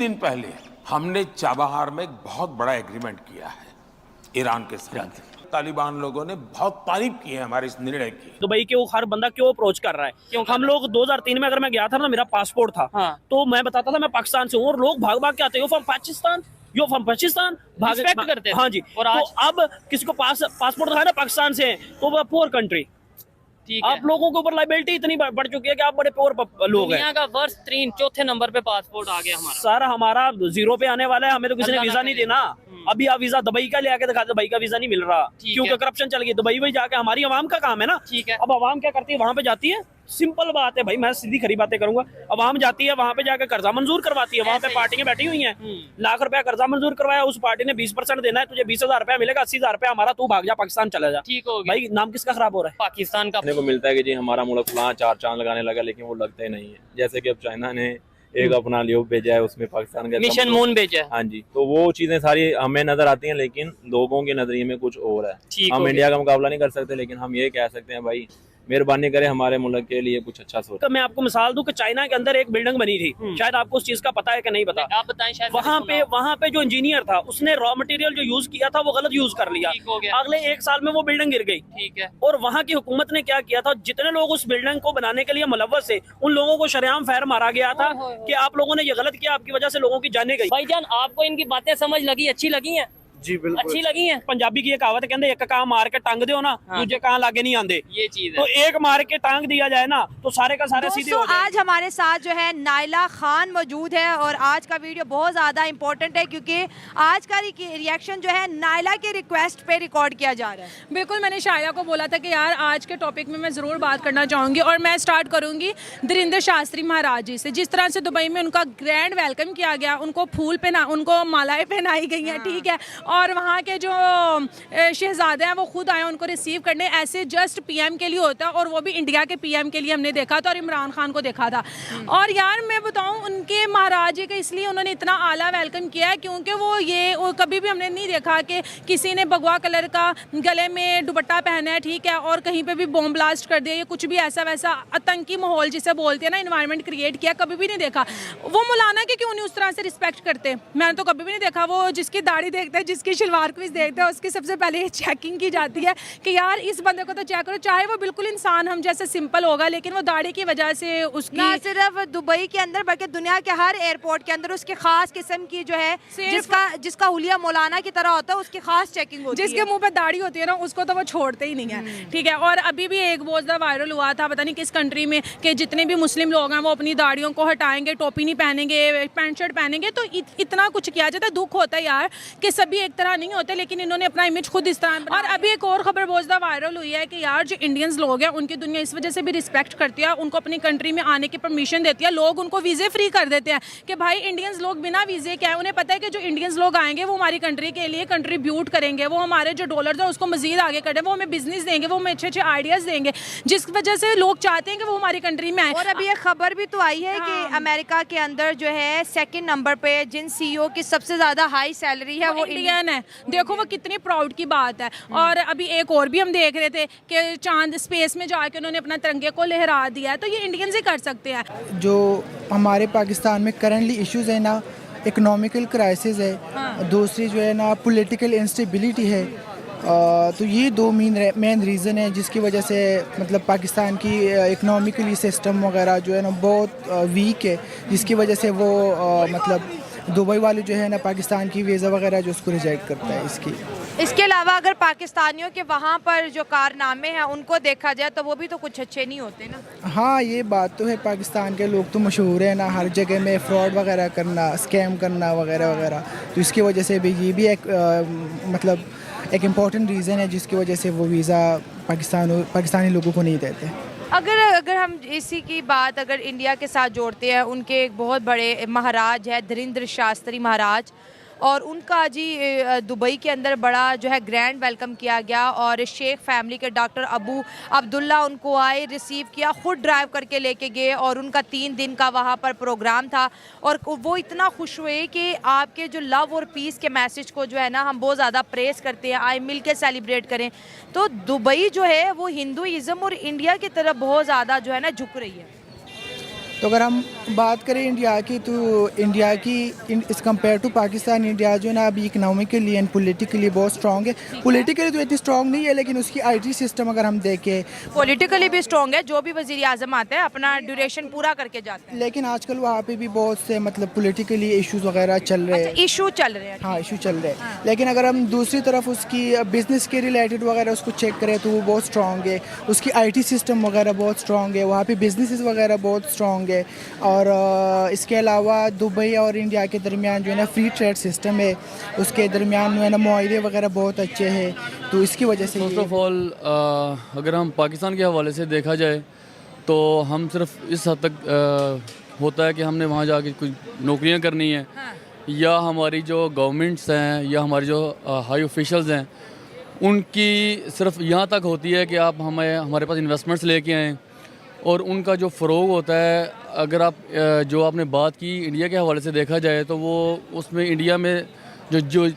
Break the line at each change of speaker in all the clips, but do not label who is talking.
दिन पहले हमने चाबहार में एक बहुत बड़ा एग्रीमेंट किया है ईरान के साथ। तालिबान लोगों ने बहुत तारीफ की है हमारे इस निर्णय की।
दुबई के वो हर बंदा क्यों अप्रोच कर रहा है? क्यों हम लोग 2003 में अगर मैं गया था ना, मेरा पासपोर्ट था, तो मैं बताता था मैं पाकिस्तान से हूँ, और लोग भाग भाग के आते, from Pakistan, yo from Pakistan, भाग करते। हाँ जी। और तो अब किसी को पासपोर्ट है ना पाकिस्तान से, तो वह पुअर कंट्री। आप लोगों के ऊपर लाइबिलिटी इतनी बढ़ चुकी है कि आप बड़े पुअर लोग हैं।
दुनिया का वर्ष 3 चौथे नंबर पे पासपोर्ट आ गया हमारा।
सर हमारा 0 पे आने वाला है, हमें तो किसी ने वीजा नहीं देना। अभी आप वीजा दुबई का ले आके दिखा, दुबई का वीजा नहीं मिल रहा क्योंकि करप्शन चल गई। दुबई में जाके हमारी आवाम का काम है ना।
ठीक है।
अब आवाम क्या करती है, वहां पे जाती है, सिंपल बात है भाई, मैं सीधी खरी बातें करूंगा। आवाम जाती है वहां पे जाकर कर्जा मंजूर करवाती है, वहां पे पार्टियां बैठी हुई हैं, लाख रुपया कर्जा मंजूर करवाया, उस पार्टी ने 20% देना है, तुझे 20,000 रुपया मिलेगा, 80,000 रुपया हमारा, तू भाग जा पाकिस्तान चला जा।
ठीक हो गया
भाई, नाम किसका खराब हो रहा है?
पाकिस्तान का।
को मिलता है कि जी हमारा मुल्क फलां 4 चांद लगाने लगा, लेकिन वो लगते नहीं है। जैसे कि अब चाइना ने एक अपना ल्यूब भेजा है, उसमें पाकिस्तान का
मिशन मून भेजा है।
हाँ जी, तो वो चीजें सारी हमें नजर आती हैं, लेकिन लोगों के नजरिए में कुछ और है। हम इंडिया का मुकाबला नहीं कर सकते, लेकिन हम ये कह सकते हैं भाई मेहरबानी करे हमारे मुल्क के लिए कुछ अच्छा सोच।
तो मैं आपको मिसाल दूं कि चाइना के अंदर एक बिल्डिंग बनी थी, शायद आपको उस चीज का पता है कि नहीं पता।
आप बताएं। शायद
वहाँ पे जो इंजीनियर था, उसने रॉ मटेरियल जो यूज किया था वो गलत यूज कर लिया। अगले 1 साल में वो बिल्डिंग गिर गई।
ठीक है।
और वहाँ की हुकूमत ने क्या किया था, जितने लोग उस बिल्डिंग को बनाने के लिए मुलव्वस है, उन लोगों को शरेआम फायर मारा गया था कि आप लोगों ने ये गलत किया, आपकी वजह से लोगों की जाने गई।
भाईजान, आपको इनकी बातें समझ लगी, अच्छी लगी हैं?
जी बिल्कुल
अच्छी लगी हैं।
पंजाबी की एक कहावत कहते हैं, एक कहाँ मार के टांग दो ना, दूजे कहाँ लागे नहीं आंदे।
ये चीज है।
तो एक मार के टांग दिया जाए ना, तो सारे का सारे सीधे हो जाए।
आज हमारे साथ जो है नाइला खान मौजूद है, और आज का वीडियो बहुत ज़्यादा इम्पोर्टेंट है क्योंकि आज का रिएक्शन जो है नाइला के रिक्वेस्ट पे रिकॉर्ड किया जा रहा है।
बिल्कुल, मैंने शायरा को बोला था कि यार आज के टॉपिक में मैं ज़रूर बात करना चाहूँगी, और मैं स्टार्ट करूँगी धीरेन्द्र शास्त्री महाराज जी से। जिस तरह से दुबई में उनका ग्रैंड वेलकम किया गया, उनको उनको मालाएं पहनाई गई हैं, ठीक है, और वहाँ के जो शहजादे हैं वो खुद आए उनको रिसीव करने। ऐसे जस्ट पीएम के लिए होता है, और वो भी इंडिया के पीएम के लिए हमने देखा था, और इमरान खान को देखा था। और यार मैं बताऊं, उनके महाराज जी का इसलिए उन्होंने इतना आला वेलकम किया है क्योंकि वो कभी भी हमने नहीं देखा कि किसी ने भगवा कलर का गले में दुपट्टा पहना है, ठीक है, और कहीं पे भी बॉम्ब ब्लास्ट कर दिया, या कुछ भी ऐसा वैसा आतंकी माहौल जिसे बोलते हैं ना, इन्वायरमेंट क्रिएट किया, कभी भी नहीं देखा। वो मौलाना के क्यों नहीं उस तरह से रिस्पेक्ट करते? मैंने तो कभी भी नहीं देखा। वो जिसकी दाढ़ी देखते हैं, जिसकी शलवार कमीज देखते हैं, उसकी सबसे पहले चेकिंग की जाती है कि यार इस बंदे को तो चेक करो, चाहे वो बिल्कुल इंसान हम जैसे सिंपल होगा, लेकिन वो दाढ़ी की वजह से उसकी,
ना सिर्फ दुबई के अंदर बल्कि दुनिया के हर एयरपोर्ट के अंदर उसकी खास किस्म की जो है, जिसका हुलिया मौलाना की तरह होता है, उसकी खास चेकिंग होती है।
जिसके मुंह पे दाढ़ी होती है ना, उसको तो वो छोड़ते ही नहीं है, ठीक है। और अभी भी एक बहुत ज़्यादा वायरल हुआ था, पता नहीं किस कंट्री में, कि जितने भी मुस्लिम लोग हैं वो अपनी दाढ़ियों को हटाएंगे, टोपी नहीं पहनेंगे, पैंट शर्ट पहनेंगे। तो इतना कुछ किया जाता है। दुख होता है यार कि सभी एक तरह नहीं होते, लेकिन इन्होंने अपना इमेज खुद इस तरह। और अभी एक और खबर बहुत ज़्यादा वायरल हुई है कि यार जो इंडियंस लोग हैं उनकी दुनिया इस वजह से भी रिस्पेक्ट करती है, उनको अपनी कंट्री में आने की परमिशन देती है। लोग उनको वीज़े फ्री कर देते हैं कि भाई इंडियंस लोग बिना वीज़े के आए। उन्हें पता है कि जो इंडियंस लोग आएंगे वो हमारी कंट्री के लिए कंट्रीब्यूट करेंगे, वो हमारे जो डॉलर्स हैं उसको मजीद आगे करें, वो हमें बिजनेस देंगे, वो हमें अच्छे अच्छे आइडियाज़ देंगे, जिस वजह से लोग चाहते हैं कि वो हमारी कंट्री में आए।
और अभी एक खबर भी तो आई है कि अमेरिका के अंदर जो है 2nd नंबर पे जिन CEO की सबसे ज़्यादा हाई सैलरी है वो
इंडियन है। देखो वो कितनी प्राउड की बात है। और अभी एक और भी हम देख रहे थे कि चांद स्पेस में जाके उन्होंने अपना तिरंगे को लहरा दिया है, तो ये इंडियंस ही कर सकते हैं।
जो हमारे पाकिस्तान में करंटली इश्यूज है ना, इकोनॉमिकल क्राइसिस है, दूसरी जो है ना पॉलिटिकल इंस्टेबिलिटी है, तो ये 2 मेन रीज़न है जिसकी वजह से मतलब पाकिस्तान की इकोनॉमिकली सिस्टम वगैरह जो है ना बहुत वीक है, जिसकी वजह से वो मतलब दुबई वाले जो है ना पाकिस्तान की वीज़ा वगैरह जो उसको रिजेक्ट करता है। इसके
अलावा अगर पाकिस्तानियों के वहाँ पर जो कारनामे हैं उनको देखा जाए तो वो भी तो कुछ अच्छे नहीं होते ना।
हाँ, ये बात तो है, पाकिस्तान के लोग तो मशहूर है ना हर जगह में फ्रॉड वगैरह करना, स्कैम करना वगैरह वगैरह, तो इसकी वजह से भी ये भी एक मतलब एक इम्पॉर्टेंट रीज़न है जिसकी वजह से वो वीज़ा पाकिस्तानी लोगों को नहीं देते।
अगर हम इसी की बात अगर इंडिया के साथ जोड़ते हैं, उनके एक बहुत बड़े महाराज है धीरेन्द्र शास्त्री महाराज, और उनका जी दुबई के अंदर बड़ा जो है ग्रैंड वेलकम किया गया, और शेख फैमिली के डॉक्टर अबू अब्दुल्ला उनको आए, रिसीव किया, खुद ड्राइव करके लेके गए, और उनका 3 दिन का वहाँ पर प्रोग्राम था। और वो इतना खुश हुए कि आपके जो लव और पीस के मैसेज को जो है ना हम बहुत ज़्यादा प्रेस करते हैं, आए मिल के सेलिब्रेट करें। तो दुबई जो है वो हिंदुइज़्म और इंडिया की तरफ बहुत ज़्यादा जो है ना झुक रही है।
तो अगर हम बात करें इंडिया की, तो इंडिया की इस कंपेयर टू पाकिस्तान, इंडिया जो है ना अभी इकनॉमिकली एंड पॉलिटिकली बहुत स्ट्रॉन्ग है। पॉलिटिकली तो इतनी स्ट्रॉन्ग नहीं है, लेकिन उसकी आईटी सिस्टम अगर हम देखें,
पॉलिटिकली भी स्ट्रॉन्ग है। जो भी वजीर आजम आते हैं अपना ड्यूरेशन पूरा करके जाते हैं।
लेकिन आजकल वहाँ पे भी बहुत से मतलब पॉलिटिकली इश्यूज वगैरह चल रहे हैं।
इशू चल रहे हैं।
हाँ, इशू चल रहे हैं। लेकिन अगर हम दूसरी तरफ उसकी बिजनेस के रिलेटेड वगैरह उसको चेक करें तो वो बहुत स्ट्रॉन्ग है। उसकी आईटी सिस्टम वगैरह बहुत स्ट्रॉन्ग है, वहाँ पे बिजनेसेस वगैरह बहुत स्ट्रॉन्ग है। और इसके अलावा दुबई और इंडिया के दरमियान जो है ना फ्री ट्रेड सिस्टम है, उसके दरमियान जो है ना मुआहदे वगैरह बहुत अच्छे हैं। तो इसकी वजह से
फर्स्ट ऑफ ऑल अगर हम पाकिस्तान के हवाले से देखा जाए तो हम सिर्फ इस हद तक होता है कि हमने वहाँ जाके कुछ नौकरियाँ करनी है, या हमारी जो गवर्नमेंट्स हैं या हमारे जो हाई ऑफिशियल्स हैं उनकी सिर्फ यहाँ तक होती है कि आप हमारे पास इन्वेस्टमेंट्स लेके आएँ, और उनका जो फ़रोग होता है, अगर आप जो आपने बात की इंडिया के हवाले से देखा जाए तो वो उसमें इंडिया में जो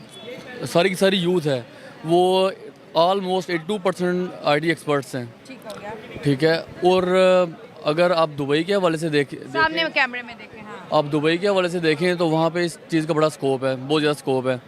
सारी की सारी यूथ है वो ऑलमोस्ट 82% IT एक्सपर्ट्स हैं। ठीक है। और अगर आप दुबई के हवाले से
सामने कैमरे में देखें, हाँ।
आप दुबई के हवाले से देखें तो वहाँ पे इस चीज़ का बड़ा स्कोप है, बहुत ज़्यादा स्कोप है।